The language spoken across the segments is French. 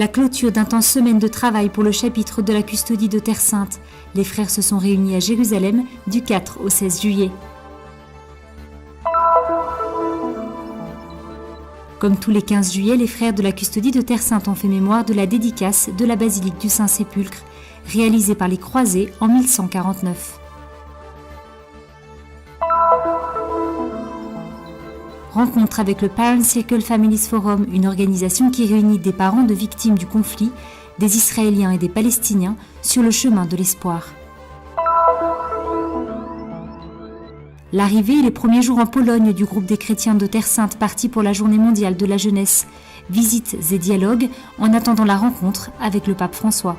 La clôture d'intenses semaines de travail pour le chapitre de la custodie de Terre Sainte. Les frères se sont réunis à Jérusalem du 4 au 16 juillet. Comme tous les 15 juillet, les frères de la custodie de Terre Sainte ont fait mémoire de la dédicace de la basilique du Saint-Sépulcre, réalisée par les croisés en 1149. Rencontre avec le Parent Circle Families Forum, une organisation qui réunit des parents de victimes du conflit, des Israéliens et des Palestiniens sur le chemin de l'espoir. L'arrivée et les premiers jours en Pologne du groupe des chrétiens de Terre Sainte partis pour la Journée mondiale de la jeunesse. Visites et dialogues en attendant la rencontre avec le pape François.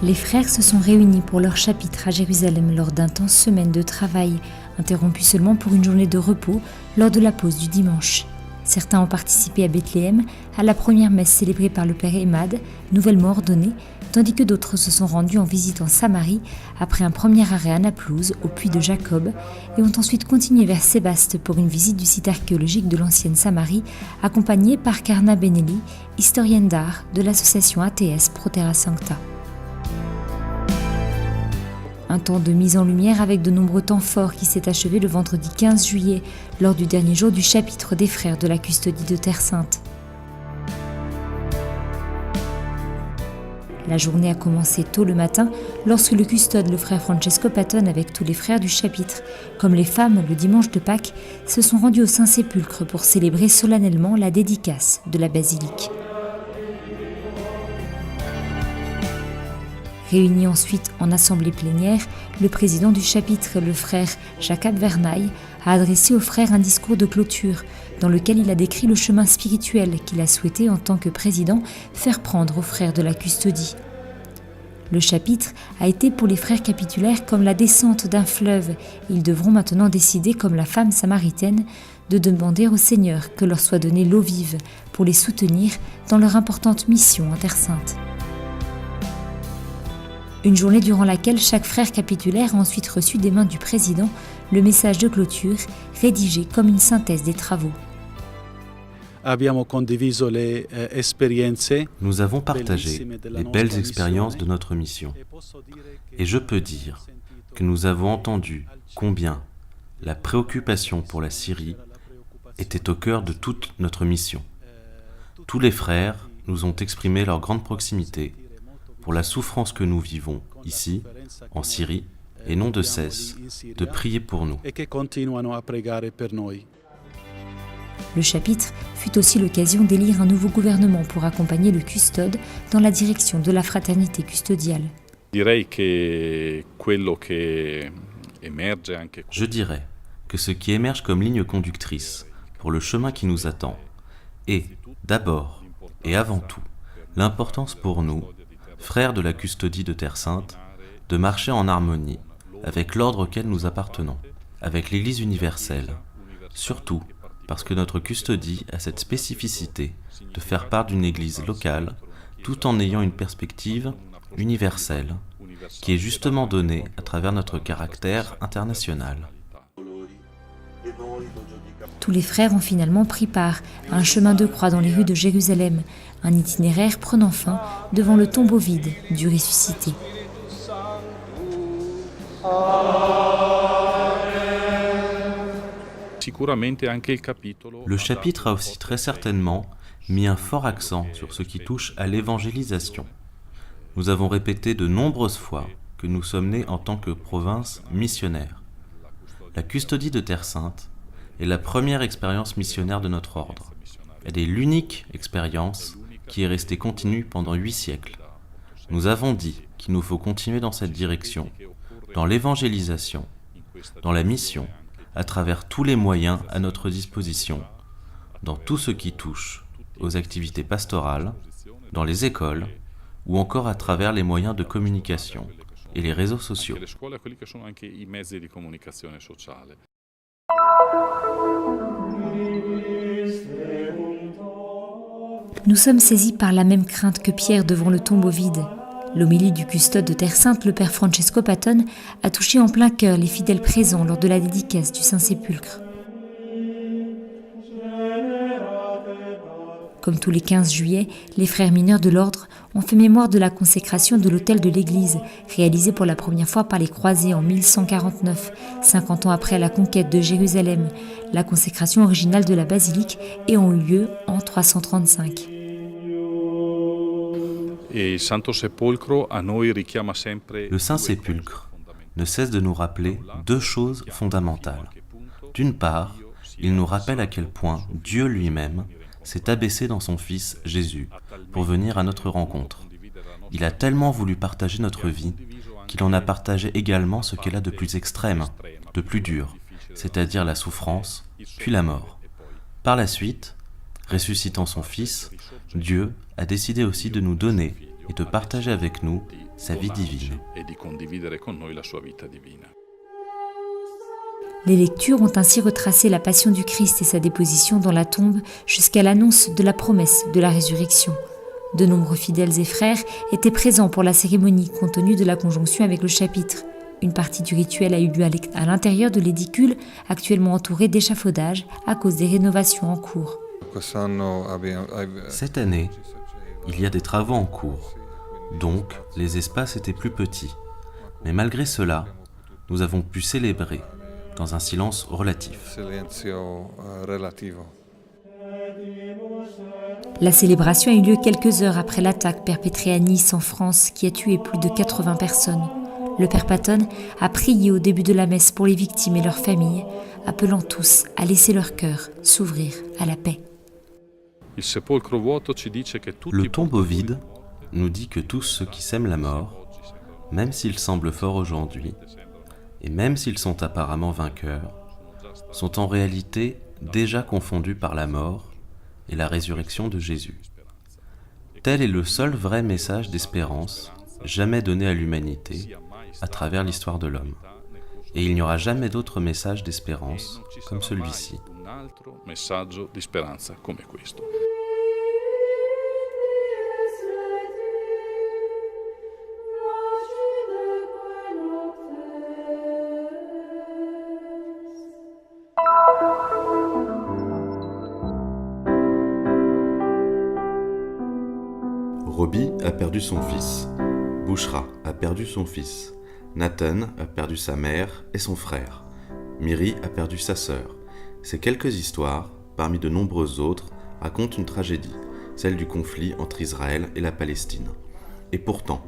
Les frères se sont réunis pour leur chapitre à Jérusalem lors d'intenses semaines de travail, interrompues seulement pour une journée de repos lors de la pause du dimanche. Certains ont participé à Bethléem, à la première messe célébrée par le père Emad, nouvellement ordonné, tandis que d'autres se sont rendus en visite en Samarie après un premier arrêt à Naplouse, au puits de Jacob, et ont ensuite continué vers Sébaste pour une visite du site archéologique de l'ancienne Samarie, accompagnée par Karna Benelli, historienne d'art de l'association ATS Pro Terra Sancta. Un temps de mise en lumière avec de nombreux temps forts qui s'est achevé le vendredi 15 juillet, lors du dernier jour du chapitre des frères de la custodie de Terre Sainte. La journée a commencé tôt le matin lorsque le custode, le frère Francesco Patton, avec tous les frères du chapitre, comme les femmes le dimanche de Pâques, se sont rendus au Saint-Sépulcre pour célébrer solennellement la dédicace de la basilique. Réuni ensuite en assemblée plénière, le président du chapitre, le frère Jacob Vernaille, a adressé aux frères un discours de clôture dans lequel il a décrit le chemin spirituel qu'il a souhaité en tant que président faire prendre aux frères de la custodie. Le chapitre a été pour les frères capitulaires comme la descente d'un fleuve. Ils devront maintenant décider, comme la femme samaritaine, de demander au Seigneur que leur soit donnée l'eau vive pour les soutenir dans leur importante mission en Terre Sainte. Une journée durant laquelle chaque frère capitulaire a ensuite reçu des mains du président le message de clôture, rédigé comme une synthèse des travaux. Nous avons partagé les belles expériences de notre mission. Et je peux dire que nous avons entendu combien la préoccupation pour la Syrie était au cœur de toute notre mission. Tous les frères nous ont exprimé leur grande proximité pour la souffrance que nous vivons ici, en Syrie, et n'ont de cesse de prier pour nous. Le chapitre fut aussi l'occasion d'élire un nouveau gouvernement pour accompagner le custode dans la direction de la fraternité custodiale. Je dirais que ce qui émerge comme ligne conductrice pour le chemin qui nous attend est, d'abord et avant tout, l'importance pour nous, frères de la custodie de Terre Sainte, de marcher en harmonie avec l'ordre auquel nous appartenons, avec l'Église universelle, surtout parce que notre custodie a cette spécificité de faire part d'une Église locale, tout en ayant une perspective universelle, qui est justement donnée à travers notre caractère international. Tous les frères ont finalement pris part à un chemin de croix dans les rues de Jérusalem, un itinéraire prenant fin devant le tombeau vide du ressuscité. Le chapitre a aussi très certainement mis un fort accent sur ce qui touche à l'évangélisation. Nous avons répété de nombreuses fois que nous sommes nés en tant que province missionnaire. La custodie de Terre Sainte est la première expérience missionnaire de notre ordre. Elle est l'unique expérience qui est restée continue pendant 8 siècles. Nous avons dit qu'il nous faut continuer dans cette direction, dans l'évangélisation, dans la mission, à travers tous les moyens à notre disposition, dans tout ce qui touche aux activités pastorales, dans les écoles, ou encore à travers les moyens de communication et les réseaux sociaux. Nous sommes saisis par la même crainte que Pierre devant le tombeau vide. L'homélie du custode de Terre Sainte, le père Francesco Patton, a touché en plein cœur les fidèles présents lors de la dédicace du Saint-Sépulcre. Comme tous les 15 juillet, les frères mineurs de l'ordre ont fait mémoire de la consécration de l'autel de l'église, réalisée pour la première fois par les croisés en 1149, 50 ans après la conquête de Jérusalem, la consécration originale de la basilique ayant eu lieu en 335. Le Saint-Sépulcre ne cesse de nous rappeler deux choses fondamentales. D'une part, il nous rappelle à quel point Dieu lui-même s'est abaissé dans son Fils Jésus pour venir à notre rencontre. Il a tellement voulu partager notre vie qu'il en a partagé également ce qu'elle a de plus extrême, de plus dur, c'est-à-dire la souffrance, puis la mort. Par la suite, ressuscitant son Fils, Dieu a décidé aussi de nous donner et de partager avec nous sa vie divine. Les lectures ont ainsi retracé la passion du Christ et sa déposition dans la tombe jusqu'à l'annonce de la promesse de la résurrection. De nombreux fidèles et frères étaient présents pour la cérémonie compte tenu de la conjonction avec le chapitre. Une partie du rituel a eu lieu à l'intérieur de l'édicule, actuellement entouré d'échafaudages à cause des rénovations en cours. Cette année, il y a des travaux en cours, donc les espaces étaient plus petits. Mais malgré cela, nous avons pu célébrer dans un silence relatif. La célébration a eu lieu quelques heures après l'attaque perpétrée à Nice en France qui a tué plus de 80 personnes. Le père Patton a prié au début de la messe pour les victimes et leurs familles, appelant tous à laisser leur cœur s'ouvrir à la paix. Le tombeau vide nous dit que tous ceux qui sèment la mort, même s'ils semblent forts aujourd'hui, et même s'ils sont apparemment vainqueurs, sont en réalité déjà confondus par la mort et la résurrection de Jésus. Tel est le seul vrai message d'espérance jamais donné à l'humanité à travers l'histoire de l'homme. Et il n'y aura jamais d'autre message d'espérance comme celui-ci. Robi a perdu son fils, Bouchra a perdu son fils, Nathan a perdu sa mère et son frère, Miri a perdu sa sœur. Ces quelques histoires, parmi de nombreuses autres, racontent une tragédie, celle du conflit entre Israël et la Palestine. Et pourtant,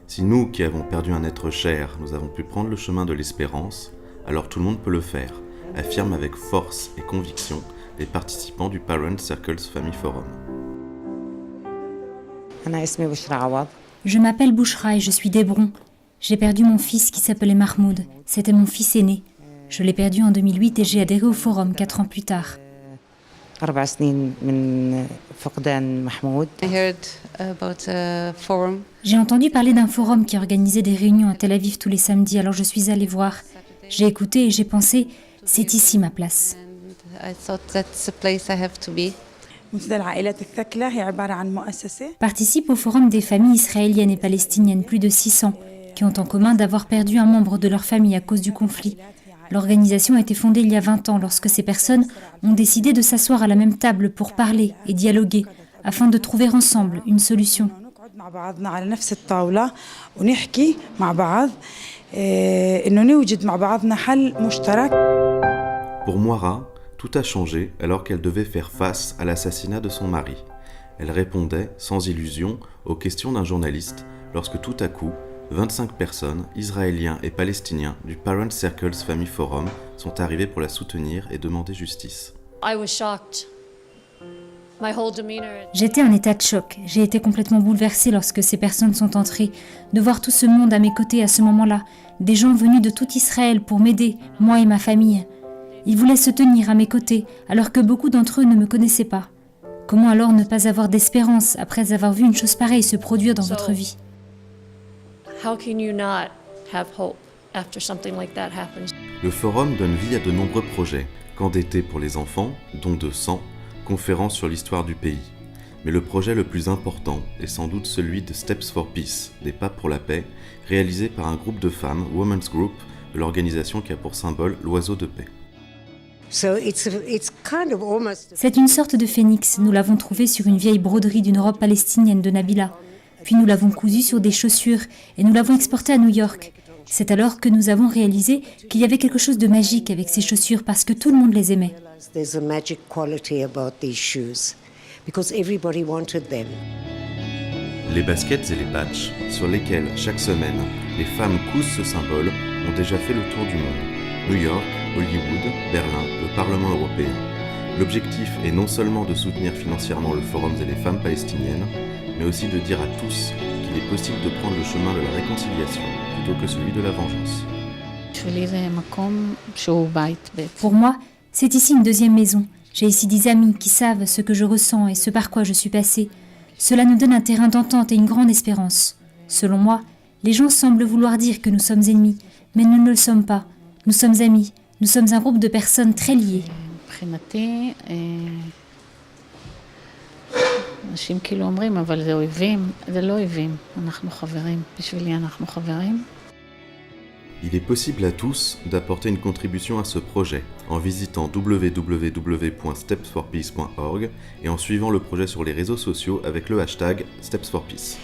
si nous qui avons perdu un être cher, nous avons pu prendre le chemin de l'espérance, alors tout le monde peut le faire, affirment avec force et conviction les participants du Parent Circles Family Forum. Je m'appelle Bouchra et je suis d'Hébron. J'ai perdu mon fils qui s'appelait Mahmoud. C'était mon fils aîné. Je l'ai perdu en 2008 et j'ai adhéré au forum 4 ans plus tard. J'ai entendu parler d'un forum qui organisait des réunions à Tel Aviv tous les samedis, alors je suis allée voir. J'ai écouté et j'ai pensé, c'est ici ma place. Participe au forum des familles israéliennes et palestiniennes, plus de 600, qui ont en commun d'avoir perdu un membre de leur famille à cause du conflit. L'organisation a été fondée il y a 20 ans lorsque ces personnes ont décidé de s'asseoir à la même table pour parler et dialoguer, afin de trouver ensemble une solution. Pour Moira, tout a changé alors qu'elle devait faire face à l'assassinat de son mari. Elle répondait, sans illusion, aux questions d'un journaliste lorsque tout à coup, 25 personnes, Israéliens et Palestiniens, du Parent Circles Family Forum sont arrivés pour la soutenir et demander justice. J'étais en état de choc. J'ai été complètement bouleversée lorsque ces personnes sont entrées. De voir tout ce monde à mes côtés à ce moment-là, des gens venus de tout Israël pour m'aider, moi et ma famille. Ils voulaient se tenir à mes côtés, alors que beaucoup d'entre eux ne me connaissaient pas. Comment alors ne pas avoir d'espérance après avoir vu une chose pareille se produire dans votre vie ? Le forum donne vie à de nombreux projets, camps d'été pour les enfants, dons de sang, conférences sur l'histoire du pays. Mais le projet le plus important est sans doute celui de Steps for Peace, des pas pour la paix, réalisé par un groupe de femmes, Women's Group, de l'organisation qui a pour symbole l'oiseau de paix. C'est une sorte de phénix. Nous l'avons trouvé sur une vieille broderie d'une robe palestinienne de Nabila. Puis nous l'avons cousu sur des chaussures et nous l'avons exporté à New York. C'est alors que nous avons réalisé qu'il y avait quelque chose de magique avec ces chaussures parce que tout le monde les aimait. Les baskets et les patchs, sur lesquels chaque semaine les femmes cousent ce symbole, ont déjà fait le tour du monde. New York, Hollywood, Berlin, le Parlement européen. L'objectif est non seulement de soutenir financièrement le Forum et les femmes palestiniennes, mais aussi de dire à tous qu'il est possible de prendre le chemin de la réconciliation plutôt que celui de la vengeance. Pour moi, c'est ici une deuxième maison. J'ai ici des amis qui savent ce que je ressens et ce par quoi je suis passée. Cela nous donne un terrain d'entente et une grande espérance. Selon moi, les gens semblent vouloir dire que nous sommes ennemis, mais nous ne le sommes pas. Nous sommes amis. Nous sommes un groupe de personnes très liées. Il est possible à tous d'apporter une contribution à ce projet en visitant www.stepsforpeace.org et en suivant le projet sur les réseaux sociaux avec le hashtag StepsForPeace.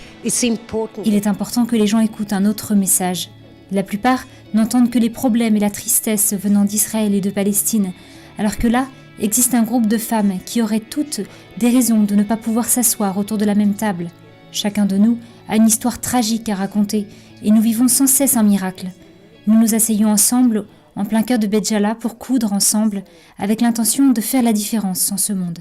Il est important que les gens écoutent un autre message. La plupart n'entendent que les problèmes et la tristesse venant d'Israël et de Palestine, alors que là, existe un groupe de femmes qui auraient toutes des raisons de ne pas pouvoir s'asseoir autour de la même table. Chacun de nous a une histoire tragique à raconter et nous vivons sans cesse un miracle. Nous nous asseyons ensemble en plein cœur de Béjala pour coudre ensemble avec l'intention de faire la différence en ce monde.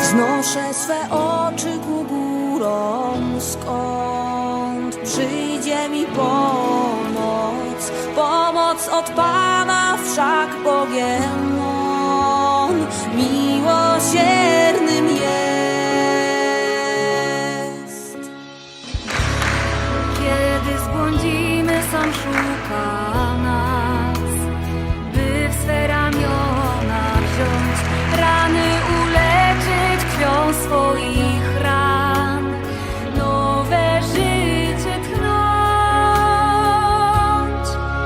Wznoszę swe oczy ku górom, skąd przyjdzie mi pomoc. Pomoc od Pana wszak Bogiem On miłosiernym jest. Kiedy zbłądzimy, sam szuka nas, by w swe ramiona wziąć rany uleczyć krwią swoich ran, nowe życie tchnąć.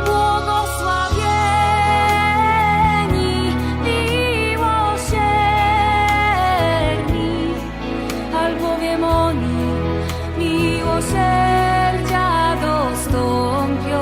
Błogosławieni, miłosierni, albowiem oni miłosierdzia dostąpią.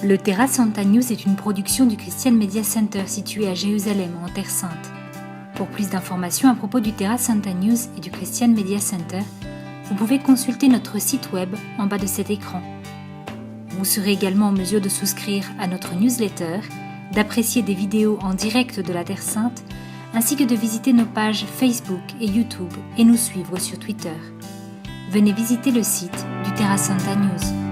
Le Terra Santa News est une production du Christian Media Center situé à Jérusalem, en Terre Sainte. Pour plus d'informations à propos du Terra Santa News et du Christian Media Center, vous pouvez consulter notre site web en bas de cet écran. Vous serez également en mesure de souscrire à notre newsletter, d'apprécier des vidéos en direct de la Terre Sainte, ainsi que de visiter nos pages Facebook et YouTube et nous suivre sur Twitter. Venez visiter le site du Terra Santa News.